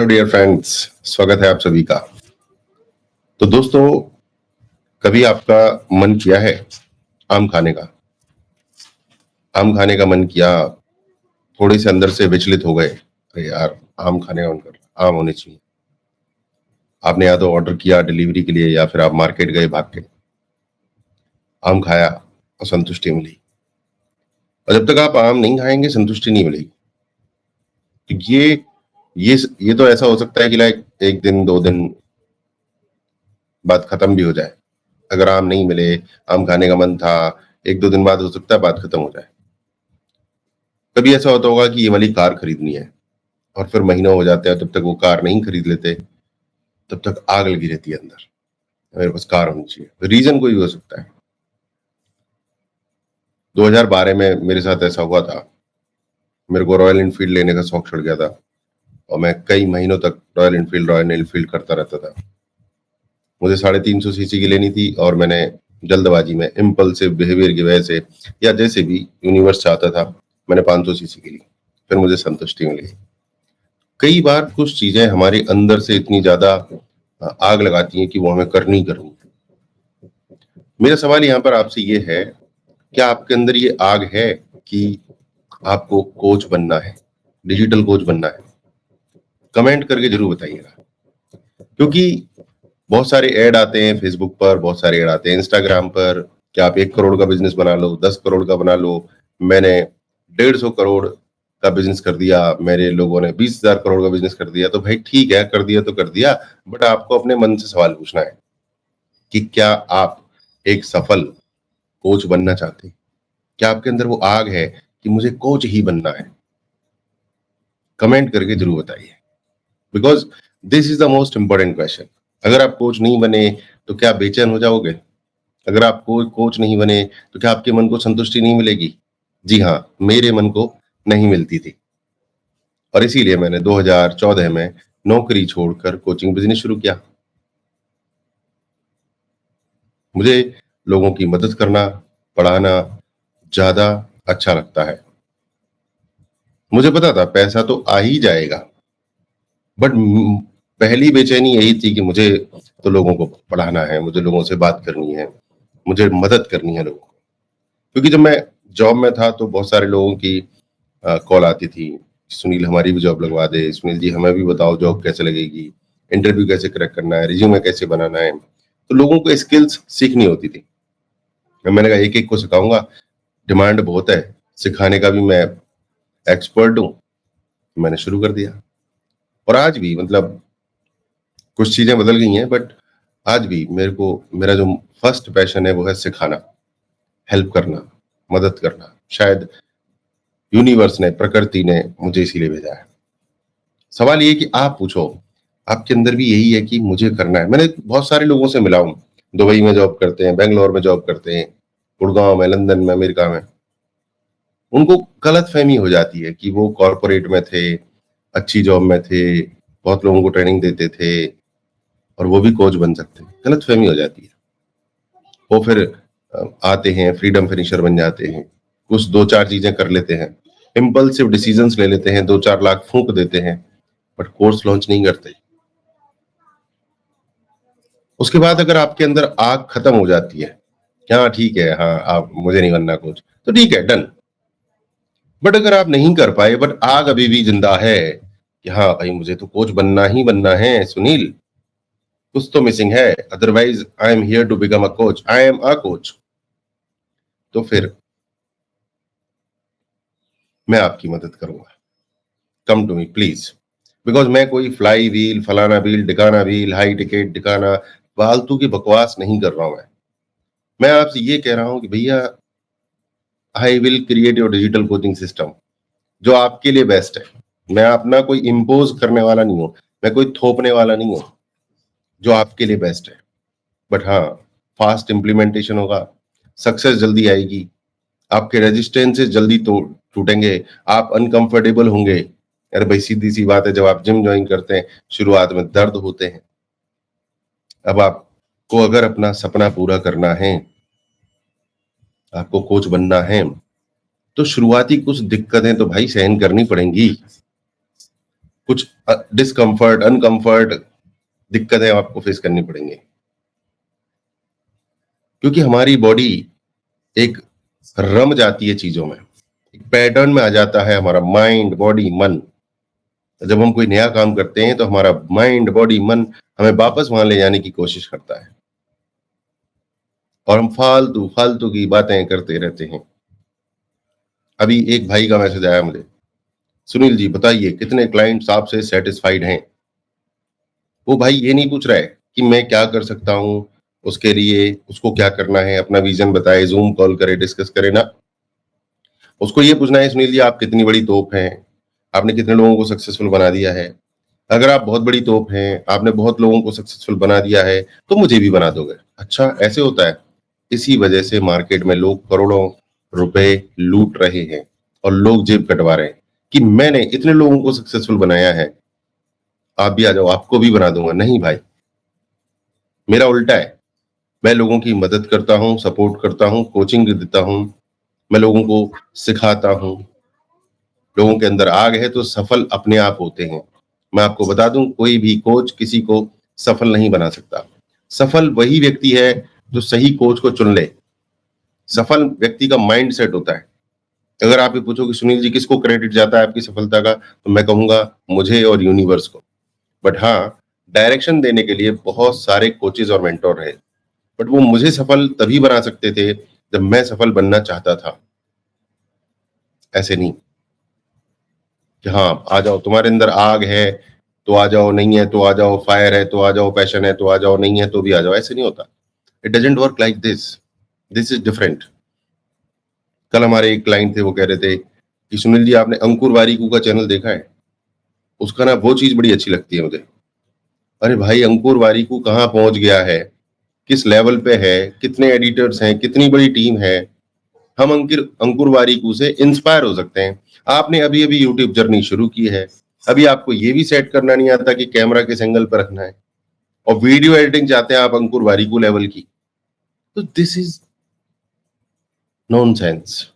Hello dear friends, स्वागत है आप सभी का। तो दोस्तों, कभी आपका मन किया है आम खाने का? आम खाने का मन किया, थोड़े से अंदर से विचलित हो गए, अरे यार आम खाने का मन कर रहा, आम होने चाहिए। आपने या तो ऑर्डर किया डिलीवरी के लिए या फिर आप मार्केट गए भाग के, आम खाया और संतुष्टि मिली। और जब तक आप आम नहीं खाएंगे संतुष्टि नहीं मिलेगी। तो ये तो ऐसा हो सकता है कि लाइक एक दिन 2 दिन बाद खत्म भी हो जाए। अगर आम नहीं मिले, आम खाने का मन था, 1-2 दिन बाद हो सकता है बात खत्म हो जाए। कभी ऐसा होता होगा कि ये वाली कार खरीदनी है और फिर महीनों हो जाते हैं, तब तक वो कार नहीं खरीद लेते, तब तक आग लगी रहती है अंदर, मेरे पास कार होनी चाहिए। रीजन कोई भी हो सकता है। 2012 में मेरे साथ ऐसा हुआ था। मेरे को रॉयल एनफील्ड लेने का शौक चढ़ गया था और मैं कई महीनों तक रॉयल एनफील्ड करता रहता था। मुझे 350 सीसी की लेनी थी और मैंने जल्दबाजी में इम्पल्सिव बिहेवियर की वजह से या जैसे भी यूनिवर्स चाहता था, मैंने 500 सीसी की ली। फिर मुझे संतुष्टि मिली। कई बार कुछ चीजें हमारे अंदर से इतनी ज्यादा आग लगाती हैं कि वो हमें करनी ही करनी है। मेरा सवाल यहाँ पर आपसे ये है, क्या आपके अंदर ये आग है कि आपको कोच बनना है, डिजिटल कोच बनना है? कमेंट करके जरूर बताइएगा। क्योंकि बहुत सारे ऐड आते हैं फेसबुक पर, बहुत सारे ऐड आते हैं इंस्टाग्राम पर कि आप 1 करोड़ का बिजनेस बना लो, 10 करोड़ का बना लो। मैंने 150 करोड़ का बिजनेस कर दिया, मेरे लोगों ने 20,000 करोड़ का बिजनेस कर दिया। तो भाई ठीक है, कर दिया तो कर दिया, बट आपको अपने मन से सवाल पूछना है कि क्या आप एक सफल कोच बनना चाहते हैं? क्या आपके अंदर वो आग है कि मुझे कोच ही बनना है? कमेंट करके जरूर बताइए, because this is the most important question. अगर आप कोच नहीं बने तो क्या बेचैन हो जाओगे? अगर आप कोच नहीं बने तो क्या आपके मन को संतुष्टि नहीं मिलेगी? जी हाँ, मेरे मन को नहीं मिलती थी और इसीलिए मैंने 2014 में नौकरी छोड़कर कोचिंग बिजनेस शुरू किया। मुझे लोगों की मदद करना, पढ़ाना ज्यादा अच्छा लगता है। मुझे पता था पैसा तो आ ही जाएगा, बट पहली बेचैनी यही थी कि मुझे तो लोगों को पढ़ाना है, मुझे लोगों से बात करनी है, मुझे मदद करनी है लोगों को। क्योंकि जब मैं जॉब में था तो बहुत सारे लोगों की कॉल आती थी, सुनील हमारी भी जॉब लगवा दे, सुनील जी हमें भी बताओ जॉब कैसे लगेगी, इंटरव्यू कैसे क्रैक करना है, रिज्यूमे कैसे बनाना है। तो लोगों को स्किल्स सीखनी होती थी। मैंने कहा एक एक को सिखाऊंगा, डिमांड बहुत है, सिखाने का भी मैं एक्सपर्ट हूँ। मैंने शुरू कर दिया और आज भी मतलब कुछ चीजें बदल गई हैं, बट आज भी मेरा जो फर्स्ट पैशन है वो है सिखाना, हेल्प करना, मदद करना। शायद यूनिवर्स ने, प्रकृति ने मुझे इसीलिए भेजा है। सवाल ये कि आप पूछो, आपके अंदर भी यही है कि मुझे करना है? मैंने बहुत सारे लोगों से मिला हूं, दुबई में जॉब करते हैं, बेंगलोर में जॉब करते हैं, गुड़गांव में, लंदन में, अमेरिका में। उनको गलत फहमी हो जाती है कि वो कॉरपोरेट में थे, अच्छी जॉब में थे, बहुत लोगों को ट्रेनिंग देते थे और वो भी कोच बन सकते हैं। गलत फहमी हो जाती है। वो फिर आते हैं, फ्रीडम फिनिशर बन जाते हैं, कुछ 2-4 चीजें कर लेते हैं, इम्पल्सिव डिसीजंस ले लेते हैं, 2-4 लाख फूंक देते हैं, बट कोर्स लॉन्च नहीं करते। उसके बाद अगर आपके अंदर आग खत्म हो जाती है, हाँ ठीक है, हाँ आप, मुझे नहीं बनना कोच, तो ठीक है, डन। बट अगर आप नहीं कर पाए बट आग अभी भी जिंदा है कि हाँ भाई मुझे तो कोच बनना ही बनना है सुनील, कुछ तो मिसिंग है, otherwise I am here to become a coach, I am a coach, तो फिर मैं आपकी मदद करूंगा। Come to me please, because मैं कोई फ्लाई व्हील, फलाना व्हील, ढिकाना व्हील, हाई टिकट ढिकाना, फालतू की बकवास नहीं कर रहा हूं। मैं आपसे ये कह रहा हूं कि भैया, I will create your digital coaching system जो आपके लिए बेस्ट है। मैं अपना कोई इम्पोज करने वाला नहीं हूं, मैं कोई थोपने वाला नहीं हूं, जो आपके लिए बेस्ट है। बट हाँ, फास्ट इंप्लीमेंटेशन होगा, सक्सेस जल्दी आएगी, आपके रेजिस्टेंसेस जल्दी तो टूटेंगे, आप अनकंफर्टेबल होंगे। अरे भाई सीधी सी बात है, जब आप जिम ज्वाइन करते हैं शुरुआत में दर्द होते हैं। अब आपको अगर अपना सपना पूरा करना है, आपको कोच बनना है, तो शुरुआती कुछ दिक्कतें तो भाई सहन करनी पड़ेंगी। कुछ डिस्कम्फर्ट, अनकम्फर्ट, दिक्कतें आपको फेस करनी पड़ेंगी, क्योंकि हमारी बॉडी एक रम जाती है चीजों में, एक पैटर्न में आ जाता है हमारा माइंड, बॉडी, मन। जब हम कोई नया काम करते हैं तो हमारा माइंड, बॉडी, मन हमें वापस वहां ले जाने की कोशिश करता है और हम फालतू फालतू की बातें करते रहते हैं। अभी एक भाई का मैसेज आया मुझे, सुनील जी बताइए कितने क्लाइंट्स आपसे सेटिस्फाइड हैं। वो भाई ये नहीं पूछ रहा है कि मैं क्या कर सकता हूँ उसके लिए, उसको क्या करना है, अपना विजन बताए, जूम कॉल करे, डिस्कस करे ना। उसको ये पूछना है सुनील जी आप कितनी बड़ी तोप हैं, आपने कितने लोगों को सक्सेसफुल बना दिया है। अगर आप बहुत बड़ी तोप हैं, आपने बहुत लोगों को सक्सेसफुल बना दिया है, तो मुझे भी बना दोगे। अच्छा ऐसे होता है। इसी वजह से मार्केट में लोग करोड़ों रुपए लूट रहे हैं और लोग जेब कटवा रहे हैं कि मैंने इतने लोगों को सक्सेसफुल बनाया है, आप भी आ जाओ, आपको भी बना दूंगा। नहीं भाई, मेरा उल्टा है। मैं लोगों की मदद करता हूँ, सपोर्ट करता हूँ, कोचिंग देता हूँ, मैं लोगों को सिखाता हूँ। लोगों के अंदर आग है तो सफल अपने आप होते हैं। मैं आपको बता दूं, कोई भी कोच किसी को सफल नहीं बना सकता। सफल वही व्यक्ति है जो सही कोच को चुन ले। सफल व्यक्ति का माइंड सेट होता है। अगर आप ये पूछो कि सुनील जी किसको क्रेडिट जाता है आपकी सफलता का, तो मैं कहूंगा मुझे और यूनिवर्स को। बट हाँ, डायरेक्शन देने के लिए बहुत सारे कोचेज और मेंटोर रहे, बट वो मुझे सफल तभी बना सकते थे जब मैं सफल बनना चाहता था। ऐसे नहीं कि हाँ आ जाओ, तुम्हारे अंदर आग है तो आ जाओ, नहीं है तो आ जाओ, फायर है तो आ जाओ, पैशन है तो आ जाओ, नहीं है तो भी आ जाओ। ऐसे नहीं होता। It doesn't work like this. This is different. कल हमारे एक क्लाइंट थे, वो कह रहे थे कि सुनील जी आपने अंकुर वारिकू का चैनल देखा है, उसका ना वो चीज बड़ी अच्छी लगती है मुझे। अरे भाई, अंकुर वारिकू कहाँ पहुंच गया है, किस लेवल पे है, कितने एडिटर्स हैं, कितनी बड़ी टीम है। हम अंकुर वारिकू से इंस्पायर हो सकते हैं। आपने अभी अभी यूट्यूब जर्नी शुरू की है, अभी आपको ये भी सेट करना नहीं आता कि कैमरा किस एंगल पर रखना है, और वीडियो एडिटिंग चाहते हैं आप अंकुर वारिकू लेवल की। तो दिस इज नॉनसेंस।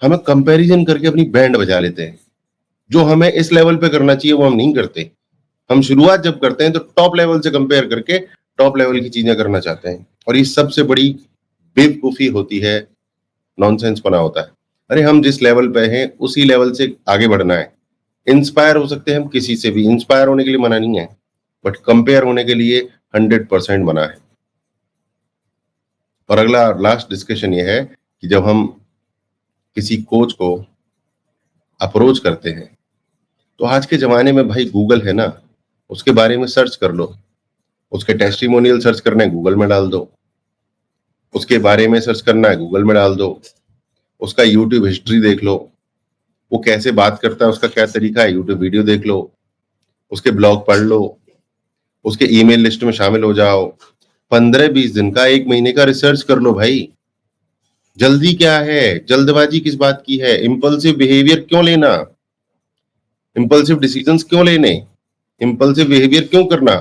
हमें कंपैरिजन करके अपनी बैंड बजा लेते हैं। जो हमें इस लेवल पे करना चाहिए वो हम नहीं करते। हम शुरुआत जब करते हैं तो टॉप लेवल से कंपेयर करके टॉप लेवल की चीजें करना चाहते हैं, और ये सबसे बड़ी बेवकूफी होती है, नॉनसेंस बना होता है। अरे हम जिस लेवल पे हैं उसी लेवल से आगे बढ़ना है। इंस्पायर हो सकते हैं हम किसी से भी, इंस्पायर होने के लिए मना नहीं है, बट कंपेयर होने के लिए 100% मना है। और अगला लास्ट डिस्कशन ये है कि जब हम किसी कोच को अप्रोच करते हैं तो आज के जमाने में भाई गूगल है ना, उसके बारे में सर्च कर लो, उसके टेस्टिमोनियल सर्च करना है गूगल में डाल दो, उसके बारे में सर्च करना है गूगल में डाल दो, उसका यूट्यूब हिस्ट्री देख लो, वो कैसे बात करता है, उसका क्या तरीका है, यूट्यूब वीडियो देख लो, उसके ब्लॉग पढ़ लो, उसके ईमेल लिस्ट में शामिल हो जाओ। 15-20 दिन का, 1 महीने का रिसर्च कर लो भाई। जल्दी क्या है, जल्दबाजी किस बात की है, इंपल्सिव बिहेवियर क्यों लेना, इंपल्सिव डिसीजंस क्यों लेने, इंपल्सिव बिहेवियर क्यों करना।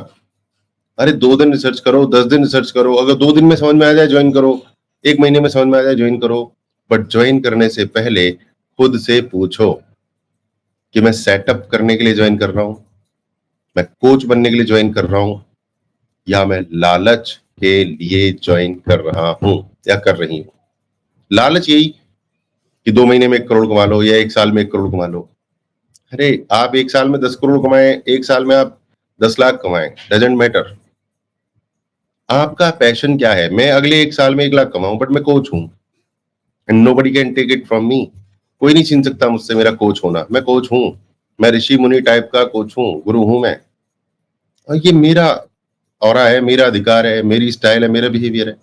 अरे 2 दिन रिसर्च करो, 10 दिन रिसर्च करो, अगर 2 दिन में समझ में आ जाए ज्वाइन करो, 1 महीने में समझ में आ जाए ज्वाइन करो। बट ज्वाइन करने से पहले खुद से पूछो कि मैं सेटअप करने के लिए ज्वाइन कर रहा हूं, मैं कोच बनने के लिए ज्वाइन कर रहा हूं, या मैं लालच के लिए ज्वाइन कर रहा हूं या कर रही हूं। लालच यही कि 2 महीने में 1 करोड़ कमा लो या 1 साल में 1 करोड़ कमा लो। अरे आप 1 साल में 10 करोड़ कमाएं, 1 साल में आप 10 लाख कमाएं, डजेंट मैटर। आपका पैशन क्या है। मैं अगले 1 साल में 1 लाख कमाऊं, बट मैं कोच हूं and nobody can take it from me. कोई नहीं छीन सकता मुझसे मेरा कोच होना। मैं कोच हूं, मैं ऋषि मुनि टाइप का कोच हूं, गुरु हूं मैं, और ये मेरा ऑरा है, मेरा अधिकार है, मेरी स्टाइल है, मेरा बिहेवियर है।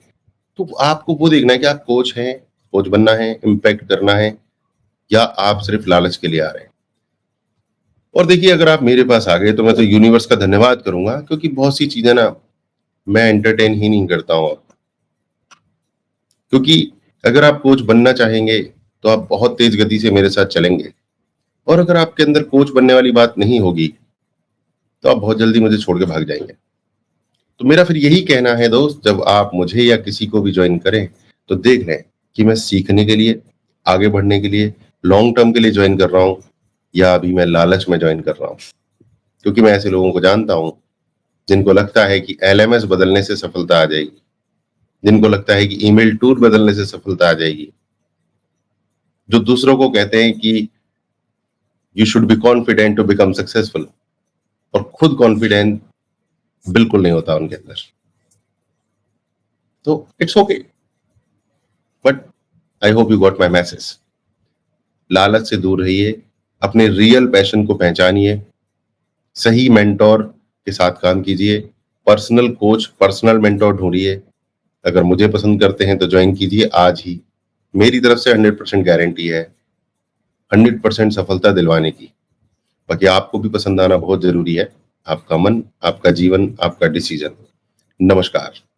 तो आपको वो देखना है कि आप कोच हैं, कोच बनना है, इम्पैक्ट करना है, या आप सिर्फ लालच के लिए आ रहे हैं। और देखिए, अगर आप मेरे पास आ गए तो मैं तो यूनिवर्स का धन्यवाद करूंगा, क्योंकि बहुत सी चीजें ना मैं एंटरटेन ही नहीं करता हूं अब। क्योंकि अगर आप कोच बनना चाहेंगे तो आप बहुत तेज गति से मेरे साथ चलेंगे, और अगर आपके अंदर कोच बनने वाली बात नहीं होगी तो आप बहुत जल्दी मुझे छोड़ के भाग जाएंगे। तो मेरा फिर यही कहना है दोस्त, जब आप मुझे या किसी को भी ज्वाइन करें तो देख लें कि मैं सीखने के लिए, आगे बढ़ने के लिए, लॉन्ग टर्म के लिए ज्वाइन कर रहा हूं, या अभी मैं लालच में ज्वाइन कर रहा हूँ? क्योंकि मैं ऐसे लोगों को जानता हूँ जिनको लगता है कि एलएमएस बदलने से सफलता आ जाएगी, जिनको लगता है कि ईमेल टूर बदलने से सफलता आ जाएगी, जो दूसरों को कहते हैं कि you should be confident to become successful, और खुद कॉन्फिडेंट बिल्कुल नहीं होता उनके अंदर। तो it's okay, but I hope you got my message. लालच से दूर रहिए, अपने रियल पैशन को पहचानिए, सही मेंटोर के साथ काम कीजिए, पर्सनल कोच, पर्सनल मेंटोर ढूंढिए। अगर मुझे पसंद करते हैं तो ज्वाइन कीजिए आज ही। मेरी तरफ से 100% गारंटी है 100% सफलता दिलवाने की। बाकी आपको भी पसंद आना बहुत जरूरी है। आपका मन, आपका जीवन, आपका डिसीजन। नमस्कार।